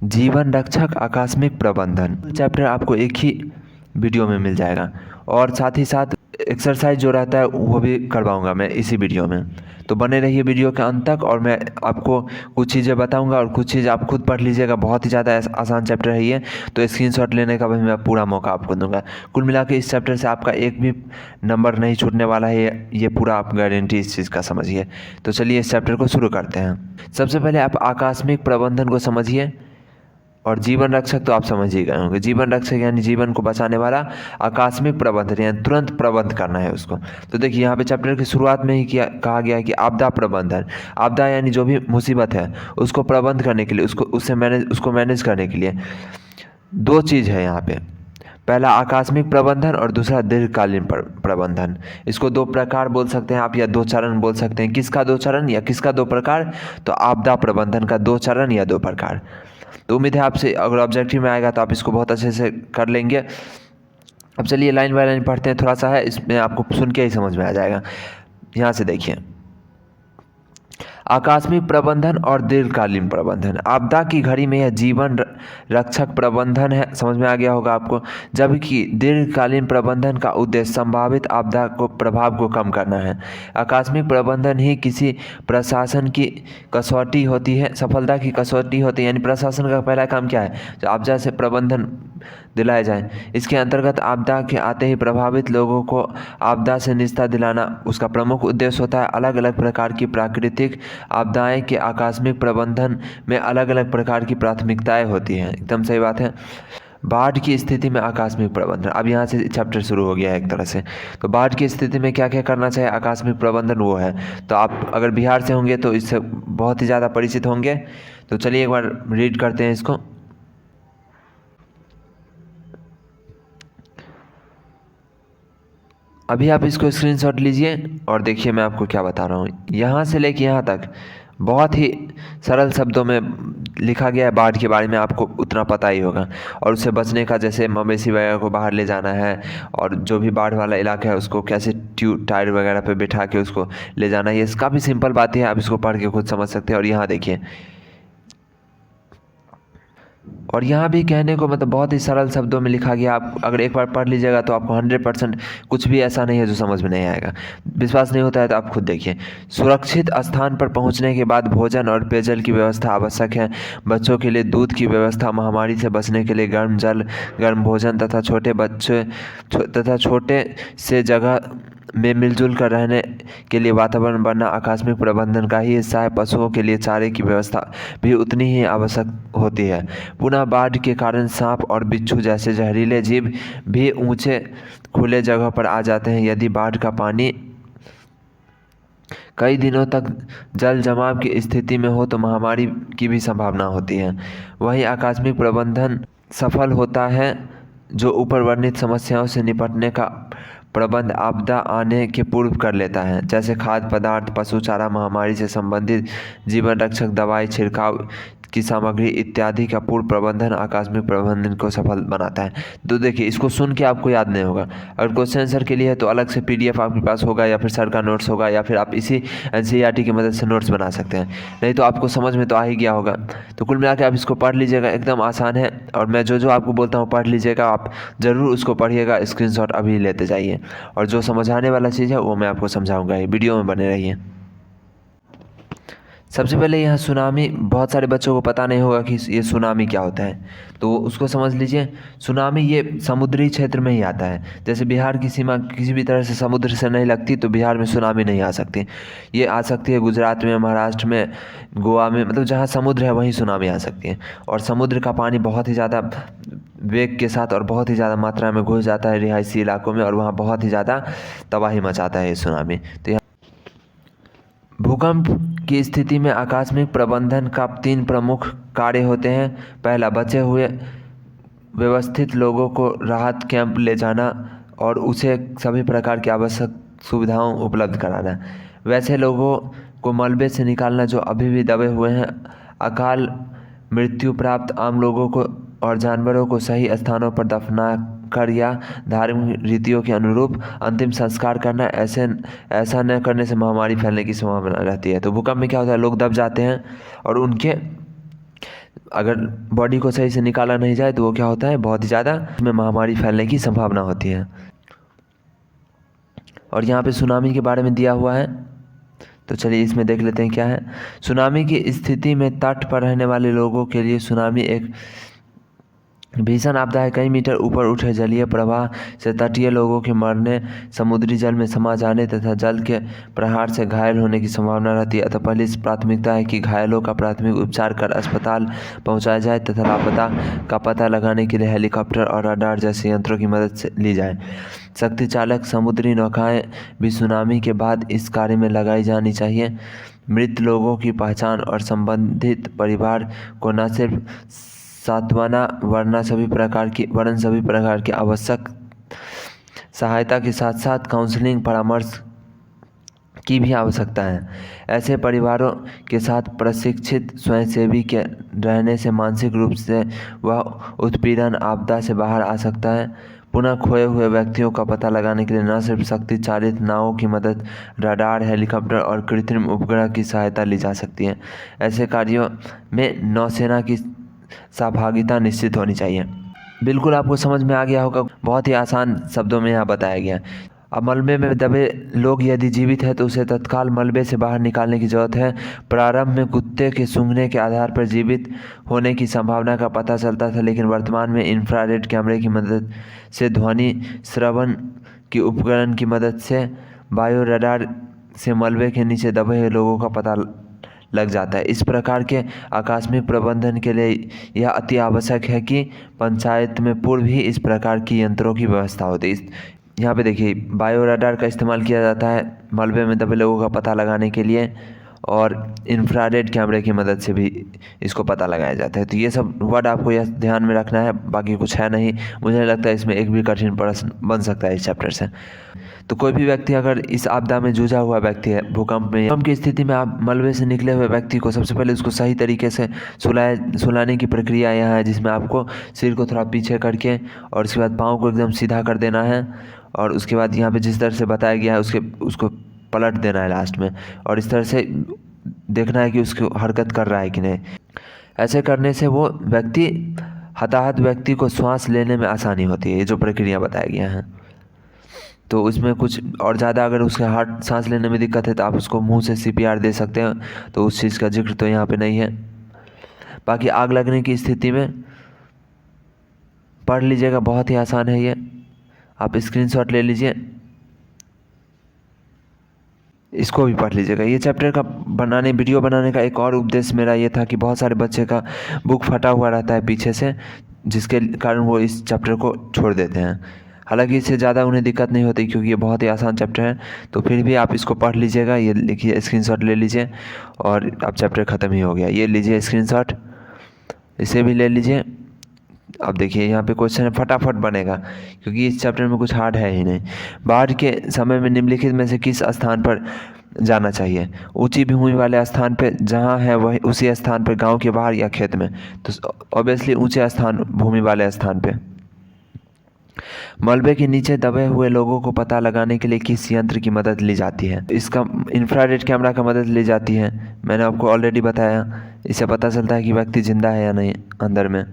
जीवन रक्षक आकस्मिक प्रबंधन चैप्टर आपको एक ही वीडियो में मिल जाएगा और साथ ही साथ एक्सरसाइज जो रहता है वो भी करवाऊंगा मैं इसी वीडियो में। तो बने रहिए वीडियो के अंत तक और मैं आपको कुछ चीज़ें बताऊंगा और कुछ चीज़ आप खुद पढ़ लीजिएगा। बहुत ही ज़्यादा आसान चैप्टर है ये, तो स्क्रीनशॉट लेने का भी मैं पूरा मौका आपको दूंगा। कुल मिला के इस चैप्टर से आपका एक भी नंबर नहीं छूटने वाला है, ये पूरा आप गारंटी इस चीज़ का समझिए। तो चलिए इस चैप्टर को शुरू करते हैं। सबसे पहले आप आकस्मिक प्रबंधन को समझिए और जीवन रक्षक तो आप समझ ही गए होंगे। जीवन रक्षक यानी जीवन को बचाने वाला, आकस्मिक प्रबंधन यानी तुरंत प्रबंध करना है उसको। तो देखिए यहाँ पे चैप्टर की शुरुआत में ही कहा गया है कि आपदा प्रबंधन। आपदा यानी जो भी मुसीबत है उसको प्रबंध करने के लिए, उसको मैनेज करने के लिए दो चीज़ है यहाँ पे। पहला आकस्मिक प्रबंधन और दूसरा दीर्घकालीन प्रबंधन। इसको दो प्रकार बोल सकते हैं आप या दो चरण बोल सकते हैं। किसका दो चरण या किसका दो प्रकार? तो आपदा प्रबंधन का दो चरण या दो प्रकार। तो उम्मीद है आपसे अगर ऑब्जेक्टिव में आएगा तो आप इसको बहुत अच्छे से कर लेंगे। अब चलिए लाइन बाय लाइन पढ़ते हैं। थोड़ा सा है इसमें, आपको सुन के ही समझ में आ जाएगा। यहाँ से देखिए, आकस्मिक प्रबंधन और दीर्घकालीन प्रबंधन। आपदा की घड़ी में यह जीवन रक्षक प्रबंधन है, समझ में आ गया होगा आपको। जबकि दीर्घकालीन प्रबंधन का उद्देश्य संभावित आपदा को प्रभाव को कम करना है। आकस्मिक प्रबंधन ही किसी प्रशासन की कसौटी होती है, सफलता की कसौटी होती है। यानी प्रशासन का पहला काम क्या है? जो आपदा से प्रबंधन दिलाया जाए। इसके अंतर्गत आपदा के आते ही प्रभावित लोगों को आपदा से निस्तार दिलाना उसका प्रमुख उद्देश्य होता है। अलग अलग प्रकार की प्राकृतिक आपदाएं के आकस्मिक प्रबंधन में अलग अलग प्रकार की प्राथमिकताएं होती हैं। एकदम सही बात है। बाढ़ की स्थिति में आकस्मिक प्रबंधन, अब यहाँ से चैप्टर शुरू हो गया है एक तरह से। तो बाढ़ की स्थिति में क्या क्या करना चाहिए? आकस्मिक प्रबंधन वो है। तो आप अगर बिहार से होंगे तो इससे बहुत ही ज़्यादा परिचित होंगे। तो चलिए एक बार रीड करते हैं इसको। अभी आप इसको स्क्रीनशॉट लीजिए और देखिए मैं आपको क्या बता रहा हूँ। यहाँ से लेके यहाँ तक बहुत ही सरल शब्दों में लिखा गया है। बाढ़ के बारे में आपको उतना पता ही होगा और उससे बचने का, जैसे मवेशी वगैरह को बाहर ले जाना है और जो भी बाढ़ वाला इलाका है उसको कैसे टायर वगैरह पे बिठा के उसको ले जाना है। ये काफ़ी सिंपल बातें हैं, आप इसको पढ़ के खुद समझ सकते हैं। और यहाँ देखिए, और यहाँ भी कहने को मतलब बहुत ही सरल शब्दों में लिखा गया। आप अगर एक बार पढ़ लीजिएगा तो आपको 100% कुछ भी ऐसा नहीं है जो समझ में नहीं आएगा। विश्वास नहीं होता है तो आप खुद देखिए। सुरक्षित स्थान पर पहुँचने के बाद भोजन और पेयजल की व्यवस्था आवश्यक है। बच्चों के लिए दूध की व्यवस्था, महामारी से बचने के लिए गर्म जल, गर्म भोजन तथा छोटे से जगह में मिलजुल कर रहने के लिए वातावरण बनना आकस्मिक प्रबंधन का ही हिस्सा है। पशुओं के लिए चारे की व्यवस्था भी उतनी ही आवश्यक होती है। पुनः बाढ़ के कारण सांप और बिच्छू जैसे जहरीले जीव भी ऊंचे खुले जगह पर आ जाते हैं। यदि बाढ़ का पानी कई दिनों तक जल जमाव की स्थिति में हो तो महामारी की भी संभावना होती है। वहीं आकस्मिक प्रबंधन सफल होता है जो ऊपर वर्णित समस्याओं से निपटने का प्रबंध आपदा आने के पूर्व कर लेता है, जैसे खाद्य पदार्थ, पशु चारा, महामारी से संबंधित जीवन रक्षक दवाई, छिड़काव की सामग्री इत्यादि का पूर्व प्रबंधन आकस्मिक प्रबंधन को सफल बनाता है। तो देखिए, इसको सुन के आपको याद नहीं होगा। अगर क्वेश्चन आंसर के लिए है तो अलग से PDF आपके पास होगा या फिर सर का नोट्स होगा या फिर आप इसी NCERT की मदद से नोट्स बना सकते हैं। नहीं तो आपको समझ में तो आ ही गया होगा। तो कुल मिला के आप इसको पढ़ लीजिएगा, एकदम आसान है। और मैं जो जो आपको बोलता हूँ पढ़ लीजिएगा, आप ज़रूर उसको पढ़िएगा। स्क्रीनशॉट अभी लेते जाइए और जो समझाने वाला चीज़ है वो मैं आपको समझाऊंगा। ये वीडियो में बने रहिए। सबसे पहले यहाँ सुनामी, बहुत सारे बच्चों को पता नहीं होगा कि ये सुनामी क्या होता है, तो उसको समझ लीजिए। सुनामी ये समुद्री क्षेत्र में ही आता है। जैसे बिहार की सीमा किसी भी तरह से समुद्र से नहीं लगती तो बिहार में सुनामी नहीं आ सकती। ये आ सकती है गुजरात में, महाराष्ट्र में, गोवा में, मतलब जहाँ समुद्र है वहीं सुनामी आ सकती है। और समुद्र का पानी बहुत ही ज़्यादा वेग के साथ और बहुत ही ज़्यादा मात्रा में घुस जाता है रिहायशी इलाकों में और वहाँ बहुत ही ज़्यादा तबाही मचाता है ये सुनामी। तो भूकंप की स्थिति में आकस्मिक प्रबंधन का 3 प्रमुख कार्य होते हैं। पहला, बचे हुए व्यवस्थित लोगों को राहत कैंप ले जाना और उसे सभी प्रकार की आवश्यक सुविधाओं उपलब्ध कराना। वैसे लोगों को मलबे से निकालना जो अभी भी दबे हुए हैं। अकाल मृत्यु प्राप्त आम लोगों को और जानवरों को सही स्थानों पर दफना कर या धार्मिक रीतियों के अनुरूप अंतिम संस्कार करना। ऐसा न करने से महामारी फैलने की संभावना रहती है। तो भूकंप में क्या होता है, लोग दब जाते हैं और उनके अगर बॉडी को सही से निकाला नहीं जाए तो वो क्या होता है, बहुत ही ज़्यादा में महामारी फैलने की संभावना होती है। और यहाँ पे सुनामी के बारे में दिया हुआ है, तो चलिए इसमें देख लेते हैं क्या है। सुनामी की स्थिति में तट पर रहने वाले लोगों के लिए सुनामी एक भीषण आपदा है। कई मीटर ऊपर उठे जलीय प्रवाह से तटीय लोगों के मरने, समुद्री जल में समा जाने तथा जल के प्रहार से घायल होने की संभावना रहती है। अतः पहली प्राथमिकता है कि घायलों का प्राथमिक उपचार कर अस्पताल पहुंचाया जाए तथा लापता का पता लगाने के लिए हेलीकॉप्टर और रडार जैसे यंत्रों की मदद से ली जाए। शक्ति चालक समुद्री नौकाएं भी सुनामी के बाद इस कार्य में लगाई जानी चाहिए। मृत लोगों की पहचान और संबंधित परिवार को न सिर्फ सांत्वना वरन सभी प्रकार की आवश्यक सहायता के साथ साथ काउंसलिंग परामर्श की भी आवश्यकता है। ऐसे परिवारों के साथ प्रशिक्षित स्वयंसेवी के रहने से मानसिक रूप से वह उत्पीड़न आपदा से बाहर आ सकता है। पुनः खोए हुए व्यक्तियों का पता लगाने के लिए न सिर्फ शक्ति चालित नावों की मदद, रडार, हेलीकॉप्टर और कृत्रिम उपग्रह की सहायता ली जा सकती है। ऐसे कार्यों में नौसेना की सहभागिता निश्चित होनी चाहिए। बिल्कुल आपको समझ में आ गया होगा, बहुत ही आसान शब्दों में यहाँ बताया गया। अब मलबे में दबे लोग यदि जीवित है तो उसे तत्काल मलबे से बाहर निकालने की जरूरत है। प्रारंभ में कुत्ते के सूंघने के आधार पर जीवित होने की संभावना का पता चलता था, लेकिन वर्तमान में इंफ्रारेड कैमरे की मदद से, ध्वनि श्रवण की उपकरण की मदद से, बायो रडार से मलबे के नीचे दबे हुए लोगों का पता लग जाता है। इस प्रकार के आकस्मिक प्रबंधन के लिए यह अति आवश्यक है कि पंचायत में पूर्व ही इस प्रकार की यंत्रों की व्यवस्था होती है। यहाँ पे देखिए बायो रडार का इस्तेमाल किया जाता है मलबे में दबे लोगों का पता लगाने के लिए, और इंफ्रारेड कैमरे की मदद से भी इसको पता लगाया जाता है। तो ये सब वर्ड आपको यह ध्यान में रखना है, बाकी कुछ है नहीं। मुझे नहीं लगता इसमें एक भी कठिन प्रश्न बन सकता है इस चैप्टर से। तो कोई भी व्यक्ति अगर इस आपदा में जूझा हुआ व्यक्ति है, भूकंप की स्थिति में, आप मलबे से निकले हुए व्यक्ति को सबसे पहले उसको सही तरीके से सुलाने की प्रक्रिया यहाँ है, जिसमें आपको सिर को थोड़ा पीछे करके और उसके बाद पाँव को एकदम सीधा कर देना है, और उसके बाद यहाँ पे जिस तरह से बताया गया है उसको पलट देना है लास्ट में, और इस तरह से देखना है कि उसको हरकत कर रहा है कि नहीं। ऐसे करने से वो व्यक्ति, हताहत व्यक्ति को श्वास लेने में आसानी होती है। ये जो प्रक्रिया बताया गया है, तो उसमें कुछ और ज़्यादा अगर उसके हार्ट सांस लेने में दिक्कत है तो आप उसको मुंह से CPR दे सकते हैं, तो उस चीज़ का जिक्र तो यहाँ पे नहीं है। बाकी आग लगने की स्थिति में पढ़ लीजिएगा, बहुत ही आसान है ये, आप स्क्रीनशॉट ले लीजिए, इसको भी पढ़ लीजिएगा। ये चैप्टर का वीडियो बनाने का एक और उद्देश्य मेरा ये था कि बहुत सारे बच्चे का बुक फटा हुआ रहता है पीछे से, जिसके कारण वो इस चैप्टर को छोड़ देते हैं। हालांकि इससे ज़्यादा उन्हें दिक्कत नहीं होती क्योंकि ये बहुत ही आसान चैप्टर है, तो फिर भी आप इसको पढ़ लीजिएगा। ये लिखिए, स्क्रीनशॉट ले लीजिए, और अब चैप्टर ख़त्म ही हो गया। ये लीजिए स्क्रीनशॉट, इसे भी ले लीजिए। अब देखिए यहाँ पे क्वेश्चन है, फटाफट बनेगा क्योंकि इस चैप्टर में कुछ हार्ड है ही नहीं। बाढ़ के समय में निम्नलिखित में से किस स्थान पर जाना चाहिए? ऊंची भूमि वाले स्थान पे जहाँ है वही उसी स्थान पर, गांव के बाहर या खेत में? तो ऑब्वियसली ऊंचे स्थान, भूमि वाले स्थान पे। मलबे के नीचे दबे हुए लोगों को पता लगाने के लिए किस यंत्र की मदद ली जाती है? इसका इंफ्रारेड कैमरा का मदद ली जाती है, मैंने आपको ऑलरेडी बताया। इससे पता चलता है कि व्यक्ति जिंदा है या नहीं अंदर में।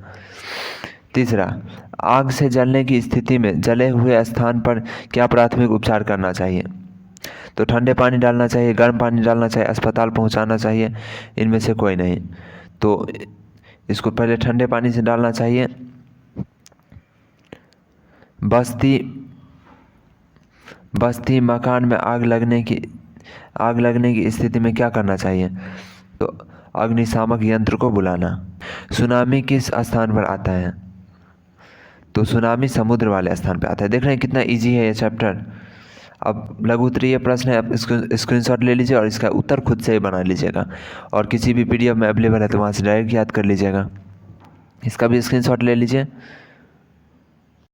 तीसरा, आग से जलने की स्थिति में जले हुए स्थान पर क्या प्राथमिक उपचार करना चाहिए? तो ठंडे पानी डालना चाहिए, गर्म पानी डालना चाहिए, अस्पताल पहुंचाना चाहिए, इनमें से कोई नहीं। तो इसको पहले ठंडे पानी से डालना चाहिए। बस्ती मकान में आग लगने की स्थिति में क्या करना चाहिए? तो अग्निशामक यंत्र को बुलाना। सुनामी किस स्थान पर आता है? तो सुनामी समुद्र वाले स्थान पर आता है। देख रहे हैं कितना इजी है ये चैप्टर। अब लघु उत्तरीय प्रश्न है, आप इसको स्क्रीनशॉट ले लीजिए और इसका उत्तर खुद से ही बना लीजिएगा, और किसी भी PDF में अवेलेबल है तो वहाँ से डायरेक्ट याद कर लीजिएगा। इसका भी स्क्रीनशॉट ले लीजिए।